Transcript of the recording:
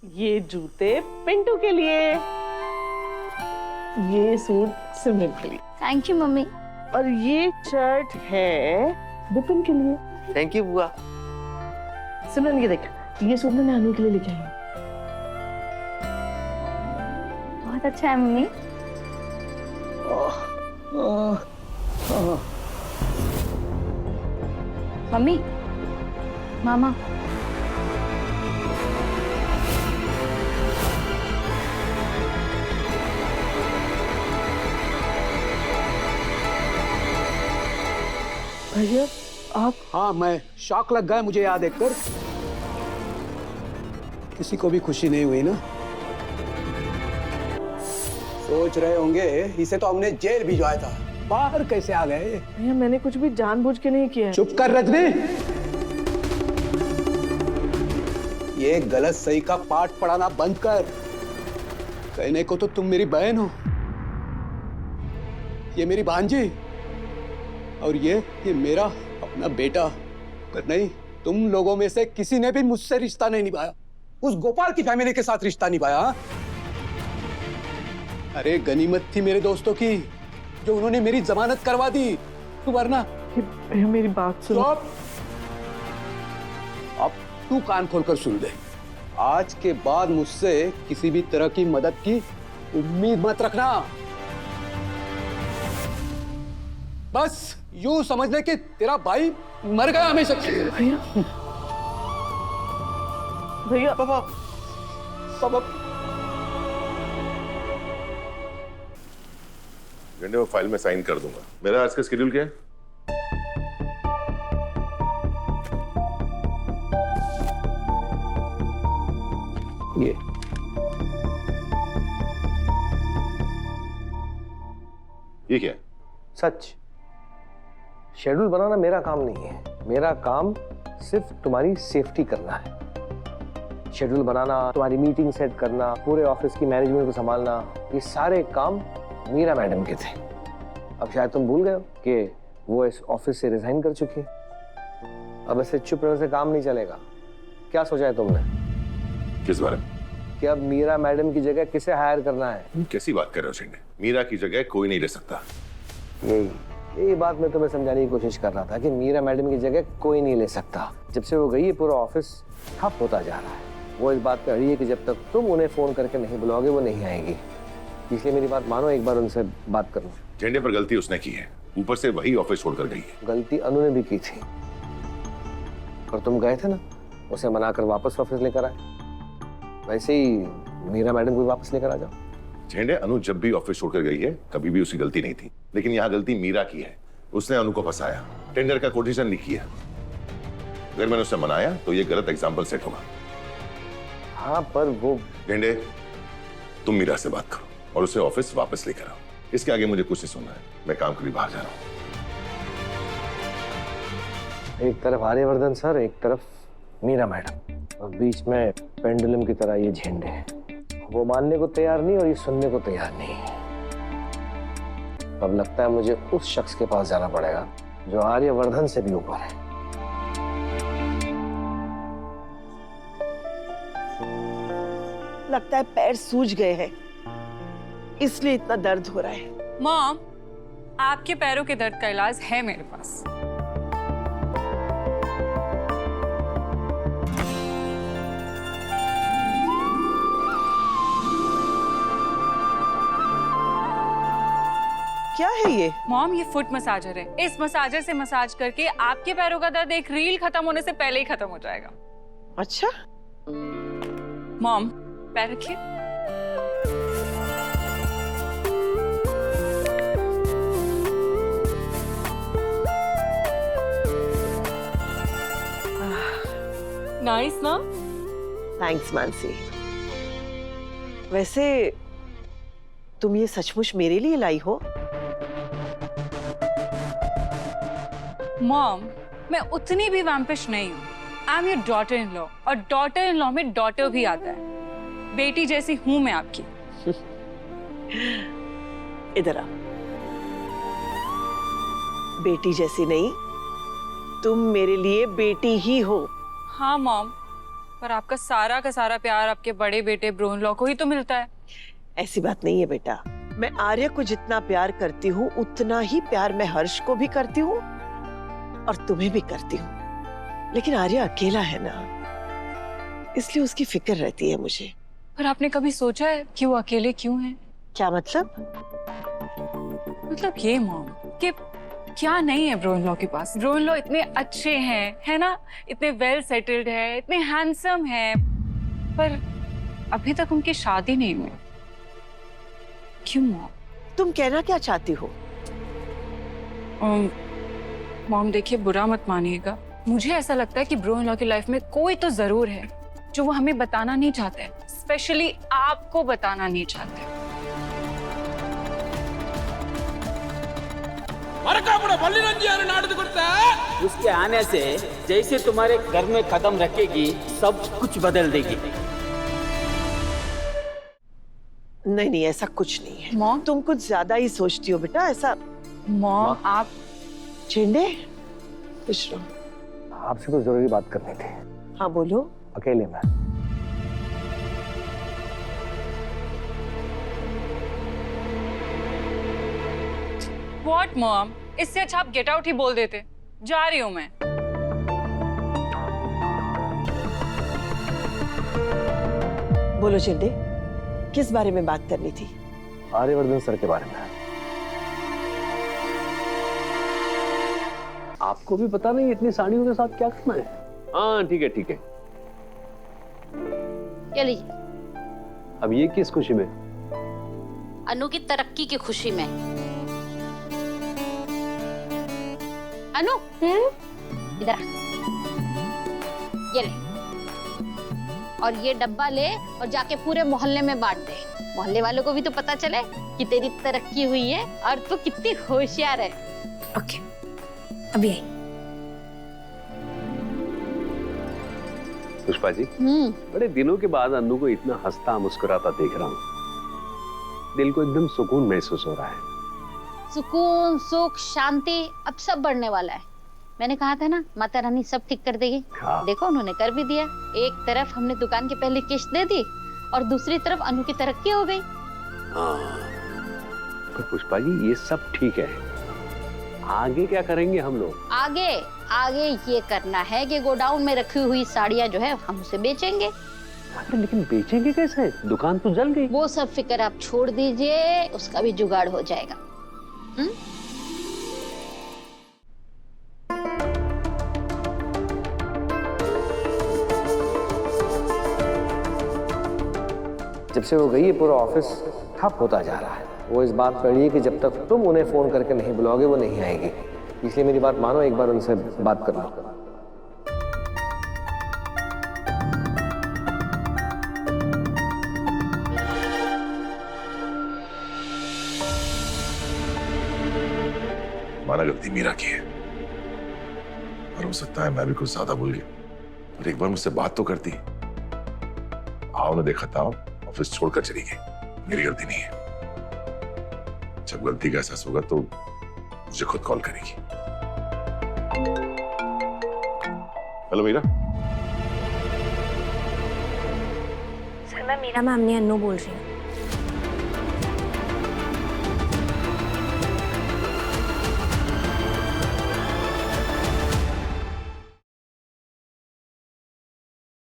ये जूते पिंटू के लिए, ये सूट सिमरन के लिए, थैंक यू मम्मी। और ये शर्ट है विपिन के लिए। थैंक यू बुआ। सिमरन ये देख, ये सूट मैं अनु के लिए लेके आई हूँ। बहुत अच्छा है मम्मी। मम्मी, मामा। भैया आप? हाँ, मैं शॉक लग गया मुझे यहाँ देखकर। किसी को भी खुशी नहीं हुई ना? सोच रहे होंगे इसे तो हमने जेल भिजवाया था, बाहर कैसे आ गए? भैया मैंने कुछ भी जानबूझ के नहीं किया है। चुप कर रजनी। ये गलत सही का पाठ पढ़ाना बंद कर। कहने को तो तुम मेरी बहन हो, ये मेरी भांजी, और ये मेरा अपना बेटा। पर नहीं, तुम लोगों में से किसी ने भी मुझसे रिश्ता नहीं निभाया। उस गोपाल की फैमिली के साथ रिश्ता निभाया। अरे गनीमत थी मेरे दोस्तों की जो उन्होंने मेरी जमानत करवा दी, वरना। भैया मेरी बात सुनो। अब तू कान खोलकर सुन ले। आज के बाद मुझसे किसी भी तरह की मदद की उम्मीद मत रखना। बस यूं समझ ले कि तेरा भाई मर गया हमेशा के लिए। भैया भैया पापा पापा। घंटे में फाइल में साइन कर दूंगा। मेरा आज का शेड्यूल क्या है? ये क्या है? सच, शेड्यूल बनाना मेरा काम नहीं है। मेरा काम सिर्फ तुम्हारी सेफ्टी करना है। शेड्यूल बनाना, तुम्हारी मीटिंग सेट करना, पूरे ऑफिस की मैनेजमेंट को संभालना, ये सारे काम मीरा मैडम के थे। अब शायद तुम भूल गए हो कि वो इस ऑफिस से रिजाइन कर चुकी है। अब ऐसे चुप रहने से काम नहीं चलेगा। क्या सोचा है तुमने? किस बारे में? कि अब मीरा मैडम की जगह किसे हायर करना है? कैसी बात कर रहे हो शिंदे? मीरा की जगह कोई नहीं ले सकता। यही बात मैं तुम्हें समझाने की कोशिश कर रहा था कि मीरा मैडम की जगह कोई नहीं ले सकता। जब से वो गई है पूरा ऑफिस ठप होता जा रहा है। वो इस बात पे अड़ी है कि जब तक तुम उन्हें फोन करके नहीं बुलाओगे वो नहीं आएगी। इसलिए मेरी बात मानो, एक बार उनसे बात कर लो। झंडे पर गलती उसने की है, ऊपर से वही ऑफिस छोड़कर गई है। गलती अनु ने भी की थी, और तुम गए थे ना, उसे मनाकर वापस ऑफिस लेकर आए। वैसे ही मीरा मैडम को वापस लेकर आ जाओ। झंडे, अनु जब भी ऑफिस छोड़कर गई है कभी भी उसकी गलती नहीं थी, लेकिन यहाँ गलती मीरा की है। उसने अनु को फंसाया, टेंडर का कोटेशन नहीं किया। अगर मैंने उसे मनाया तो ये गलत एग्जाम्पल सेट होगा। हाँ पर वो झंडे, तुम मीरा से बात करो और उसे ऑफिस वापस लेकर आओ। इसके आगे मुझे कुछ नहीं सुनना है। मैं काम के लिए बाहर जा रहा हूँ। एक तरफ आर्यवर्धन सर, एक तरफ मीरा मैडम, और बीच में पेंडुलम की तरह ये झंडे हैं। वो मानने को तैयार नहीं और ये सुनने को तैयार नहीं। अब लगता है मुझे उस शख्स के पास जाना पड़ेगा जो आर्यवर्धन से भी ऊपर है। लगता है पैर सूज गए हैं, इसलिए इतना दर्द हो रहा है। मॉम, आपके पैरों के दर्द का इलाज है मेरे पास। क्या है ये? मॉम, ये फुट मसाजर है। इस मसाजर से मसाज करके आपके पैरों का दर्द एक रील खत्म होने से पहले ही खत्म हो जाएगा। अच्छा, मॉम, पैर रखिए। नाइस ना? थैंक्स मानसी। वैसे तुम ये सचमुच मेरे लिए लाई हो? मॉम, मैं उतनी भी वैम्पिश नहीं हूँ। I am your daughter in law, और डॉटर इन लॉ में डॉटर भी आता है। बेटी जैसी हूं मैं आपकी। इधर आ। बेटी जैसी नहीं, तुम मेरे लिए बेटी ही हो। हाँ मॉम, पर आपका सारा का सारा प्यार आपके बड़े बेटे ब्रो इन लॉ को ही तो मिलता है। ऐसी बात नहीं है बेटा, मैं आर्य को जितना प्यार करती हूँ उतना ही प्यार मैं हर्ष को भी करती हूँ और तुम्हें भी करती हूँ। लेकिन आर्य अकेला है ना, इसलिए उसकी फिक्र रहती है मुझे। पर आपने कभी सोचा है कि वो अकेले क्यों हैं? क्या मतलब? मतलब ये मॉम कि क्या नहीं है ब्रो इन लॉ के पास। ब्रो इन लॉ इतने अच्छे हैं, है ना, इतने वेल सेटल्ड है, इतने हैंडसम है, पर अभी तक उनकी शादी नहीं हुई। क्यों मॉम? तुम कहना क्या चाहती हो? मॉम देखिए, बुरा मत मानिएगा, मुझे ऐसा लगता है कि ब्रो इन लॉ की लाइफ में कोई तो जरूर है जो वो हमें बताना नहीं चाहते, स्पेशली आपको बताना नहीं चाहते। उसके आने से जैसे तुम्हारे घर में कदम रखेगी सब कुछ बदल देगी। नहीं, ऐसा कुछ नहीं है। मॉम, तुम कुछ ज्यादा ही सोचती हो बेटा। ऐसा मॉम आप झेंडे खुश रहो। आपसे कुछ जरूरी बात करनी थी। हाँ बोलो। अकेले में। व्हाट मॉम, इससे अच्छा आप गेट आउट ही बोल देते। जा रही हूँ मैं। बोलो झेंडे, किस बारे में बात करनी थी? आर्यवर्धन सर के बारे में। आपको भी पता नहीं इतनी साड़ियों के साथ क्या करना है? हाँ ठीक है ठीक है। ये लीजिए। अब ये किस खुशी में? अनु की तरक्की की खुशी में। अनु इधर आ। ये ले, और ये डब्बा ले और जाके पूरे मोहल्ले में बांट दे। मोहल्ले वालों को भी तो पता चले कि तेरी तरक्की हुई है और तू कितनी होशियार है। ओके, अभी आई। पुष्पा जी, बड़े दिनों के बाद अन्नू को इतना हंसता मुस्कुराता देख रहा हूँ। दिल को एकदम सुकून महसूस हो रहा है। सुकून, सुख, शांति अब सब बढ़ने वाला है। मैंने कहा था ना, माता रानी सब ठीक कर देगी। हाँ। देखो उन्होंने कर भी दिया। एक तरफ हमने दुकान की पहली किश्त दे दी और दूसरी तरफ अनु की तरक्की हो गई। पर पुष्पा जी ये सब ठीक है, आगे क्या करेंगे हम लोग? आगे ये करना है कि गोडाउन में रखी हुई साड़ियाँ जो है हम उसे बेचेंगे। लेकिन बेचेंगे कैसे? दुकान तो जल गई। वो सब फिक्र आप छोड़ दीजिए, उसका भी जुगाड़ हो जाएगा। जब से वो गई है पूरा ऑफिस ठप होता जा रहा है। वो इस बात पर अड़ी है कि जब तक तुम उन्हें फोन करके नहीं बुलाओगे वो नहीं आएगी। इसलिए मेरी बात मानो, एक बार उनसे बात कर लो। माना गलती मीरा की है, और हो सकता है मैं भी कुछ ज्यादा भूल गया, पर एक बार मुझसे बात तो करती। आओ ने देखा था, ऑफिस छोड़कर चली गई। मेरी गलती नहीं है। जब गलती का एहसास होगा तो मुझे खुद कॉल करेगी। हेलो मीरा। सर मैं मीरा मैम नहीं, अन्नू बोल रही हूँ।